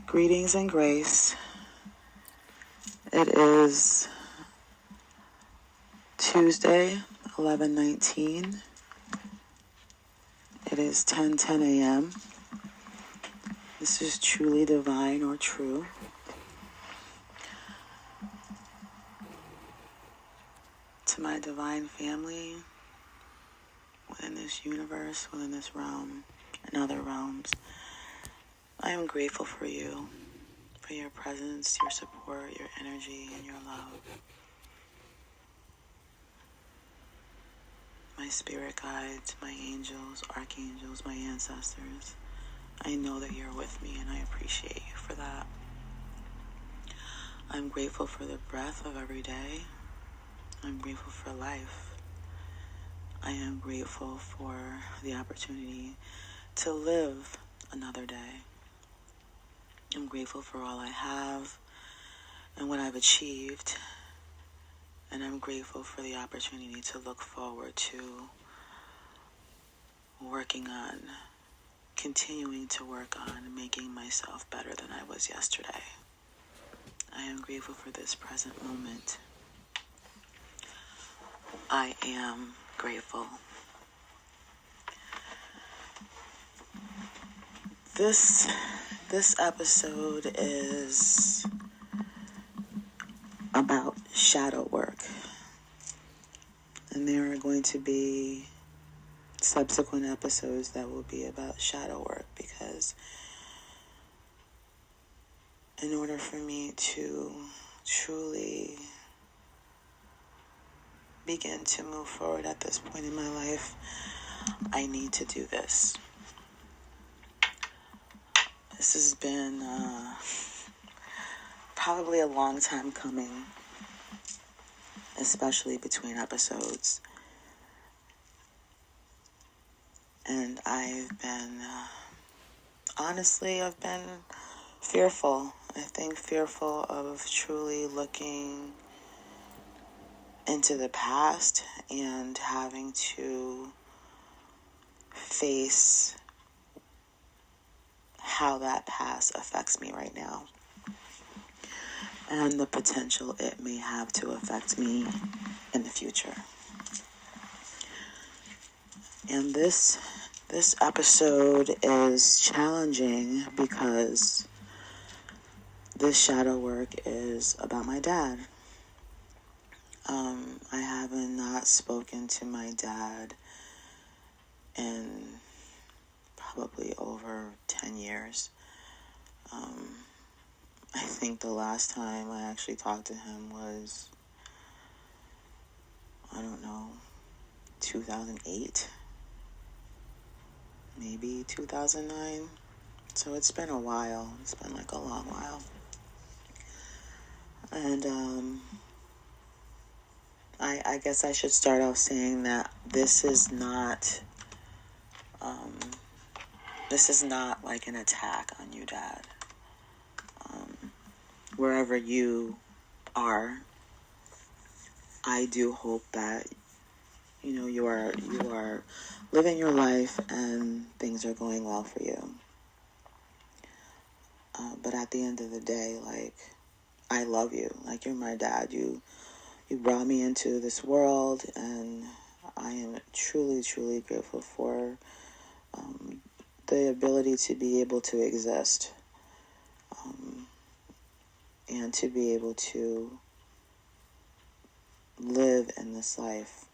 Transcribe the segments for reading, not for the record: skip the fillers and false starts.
Greetings and grace. It is Tuesday, 11/19. It is 10:10 a.m. This is truly divine or true. To my divine family within this universe, within this realm, and other realms, I am grateful for you, for your presence, your support, your energy, and your love. My spirit guides, my angels, archangels, my ancestors, I know that you're with me and I appreciate you for that. I'm grateful for the breath of every day. I'm grateful for life. I am grateful for the opportunity to live another day. I'm grateful for all I have and what I've achieved. And I'm grateful for the opportunity to look forward to continuing to work on making myself better than I was yesterday. I am grateful for this present moment. I am grateful. This episode is about shadow work. And there are going to be subsequent episodes that will be about shadow work, because in order for me to truly begin to move forward at this point in my life, I need to do this. This has been probably a long time coming, especially between episodes. And I've been fearful. I think fearful of truly looking into the past and having to face how that past affects me right now, and the potential it may have to affect me in the future. And this episode is challenging because this shadow work is about my dad. I haven't not spoken to my dad in probably over 10 years. I think the last time I actually talked to him was, 2008, maybe 2009. So it's been a while. It's been like a long while. And I guess I should start off saying that this is not like an attack on you, Dad. Wherever you are, I do hope that you are living your life and things are going well for you. But at the end of the day, I love you. You're my dad. You brought me into this world, and I am truly, truly grateful for the ability to be able to exist, and to be able to live in this life.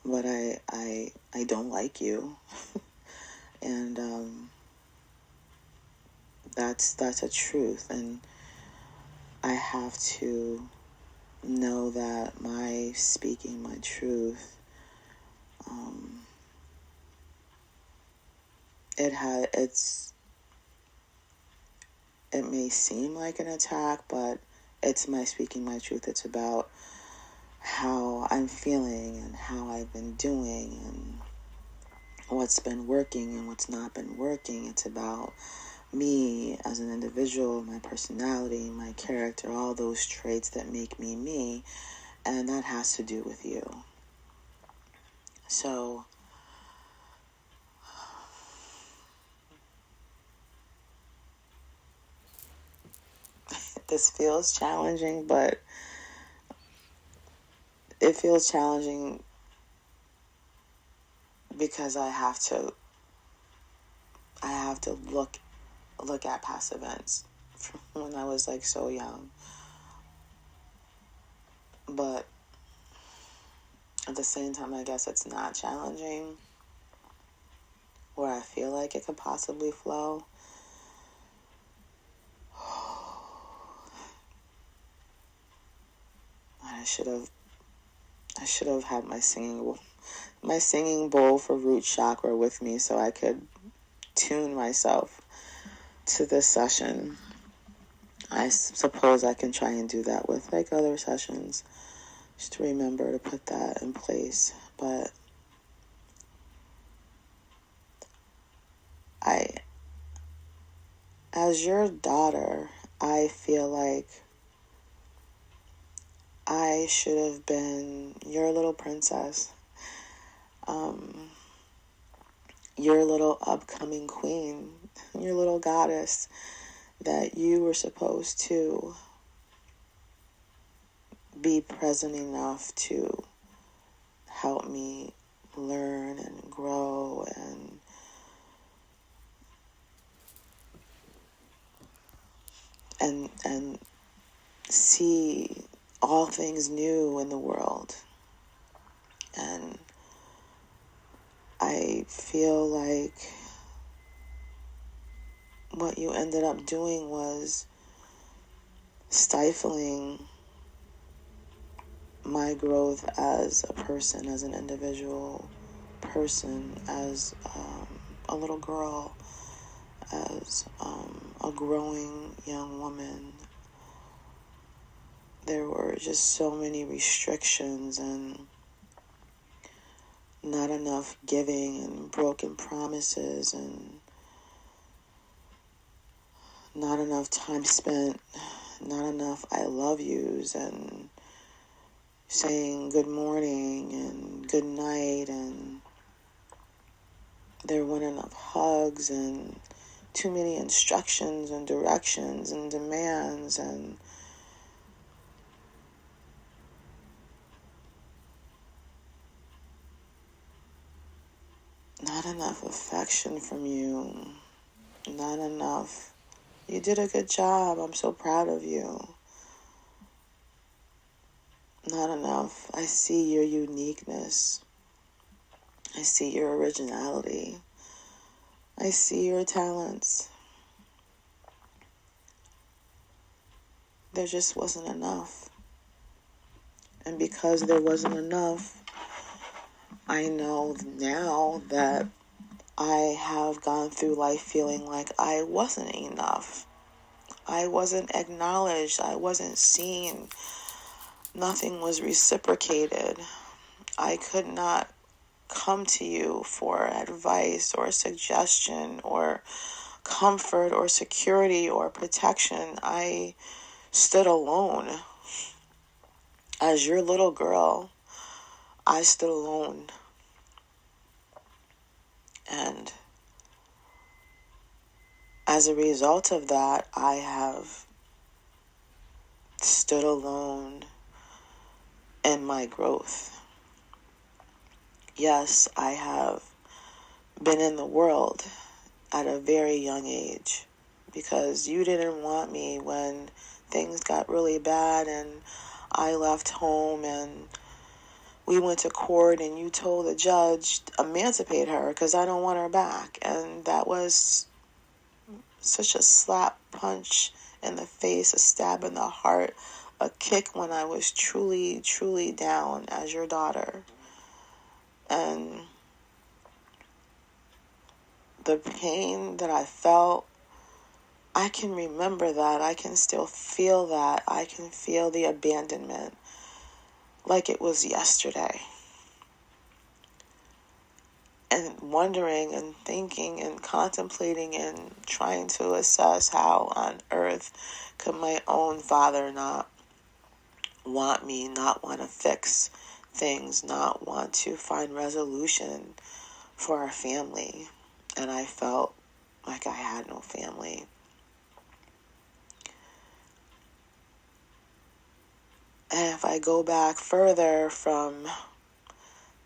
But I don't like you, and that's a truth, and I have to know that my speaking my truth, it may seem like an attack, but it's my speaking my truth. It's about how I'm feeling and how I've been doing and what's been working and what's not been working. It's about me as an individual, my personality, my character, all those traits that make me me, and that has to do with you. So, this feels challenging, but it feels challenging because I have to look at past events from when I was like so young. But at the same time, I guess it's not challenging where I feel like it could possibly flow. And I should have had my singing bowl for root chakra with me so I could tune myself to this session. I suppose I can try and do that with like other sessions, just to remember to put that in place. But as your daughter, I feel like I should have been your little princess, your little upcoming queen, your little goddess that you were supposed to be present enough to help me learn and grow and see all things new in the world. And I feel like what you ended up doing was stifling my growth as a person, as an individual person, as a little girl, as a growing young woman. There were just so many restrictions and not enough giving and broken promises and not enough time spent, not enough I love yous and saying good morning and good night, and there weren't enough hugs and too many instructions and directions and demands and not enough affection from you, not enough. You did a good job. I'm so proud of you. Not enough. I see your uniqueness. I see your originality. I see your talents. There just wasn't enough. And because there wasn't enough, I know now that I have gone through life feeling like I wasn't enough. I wasn't acknowledged. I wasn't seen. Nothing was reciprocated. I could not come to you for advice or suggestion or comfort or security or protection. I stood alone. As your little girl, I stood alone. And as a result of that, I have stood alone in my growth. Yes, I have been in the world at a very young age because you didn't want me when things got really bad and I left home and we went to court and you told the judge to emancipate her because I don't want her back. And that was such a slap punch in the face, a stab in the heart, a kick when I was truly, truly down as your daughter. And the pain that I felt, I can remember that. I can still feel that. I can feel the abandonment like it was yesterday. And wondering and thinking and contemplating and trying to assess how on earth could my own father not want me, not want to fix things, not want to find resolution for our family. And I felt like I had no family. And if I go back further from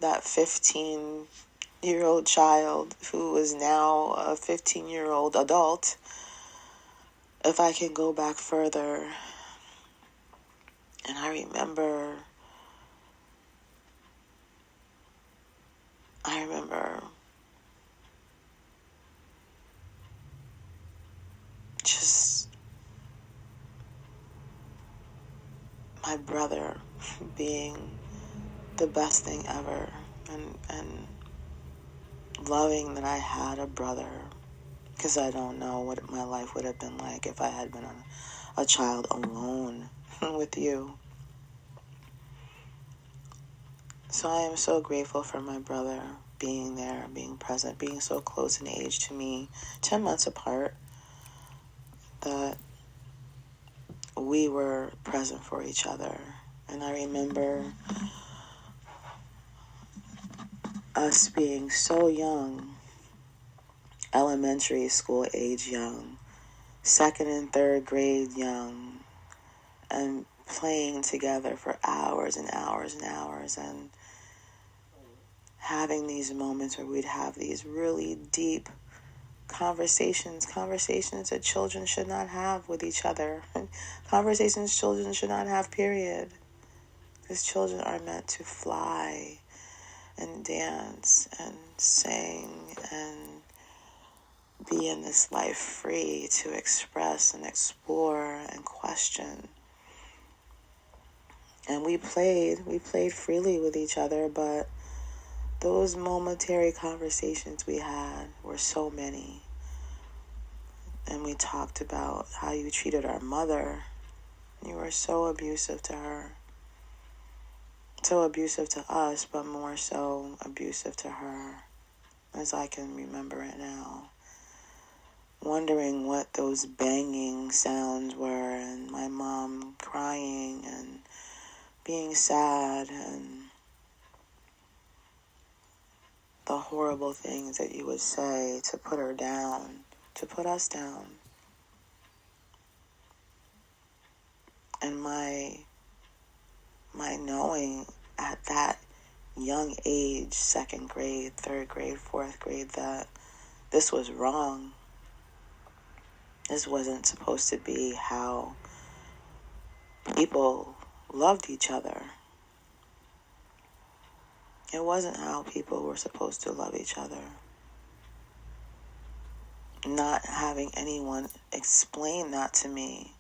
that 15-year-old child who is now a 15-year-old adult, if I can go back further, and I remember just my brother being the best thing ever, and loving that I had a brother, because I don't know what my life would have been like if I had been a child alone with you. So I am so grateful for my brother being there, being present, being so close in age to me, 10 months apart, that we were present for each other. And I remember us being so young, elementary school age young, second and third grade young, and playing together for hours and hours and hours, and having these moments where we'd have these really deep conversations that children should not have with each other, conversations children should not have, period, because children are meant to fly and dance and sing and be in this life free to express and explore and question. And we played freely with each other, but those momentary conversations we had were so many. And we talked about how you treated our mother. You were so abusive to her. So abusive to us, but more so abusive to her, as I can remember it now. Wondering what those banging sounds were, and my mom crying and being sad, and the horrible things that you would say to put her down, to put us down. And my knowing at that young age, second grade, third grade, fourth grade, that this was wrong. This wasn't supposed to be how people loved each other. It wasn't how people were supposed to love each other. Not having anyone explain that to me,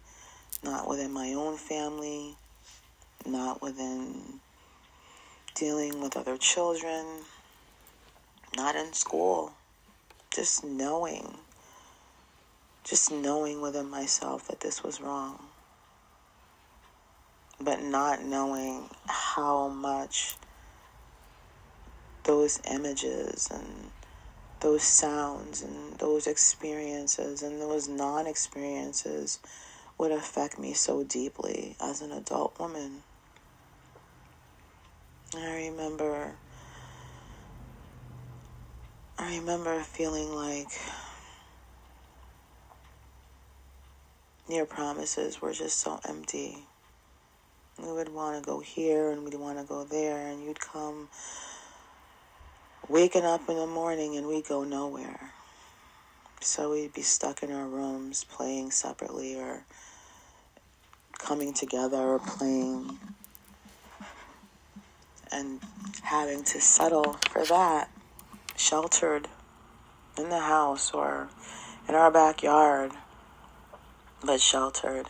not within my own family, not within dealing with other children, not in school, just knowing within myself that this was wrong, but not knowing how much those images and those sounds and those experiences and those non-experiences would affect me so deeply as an adult woman. I remember feeling like your promises were just so empty. We would want to go here and we'd want to go there, and you'd come waking up in the morning and we'd go nowhere. So we'd be stuck in our rooms playing separately, or coming together, or playing, and having to settle for that, sheltered in the house or in our backyard, but sheltered.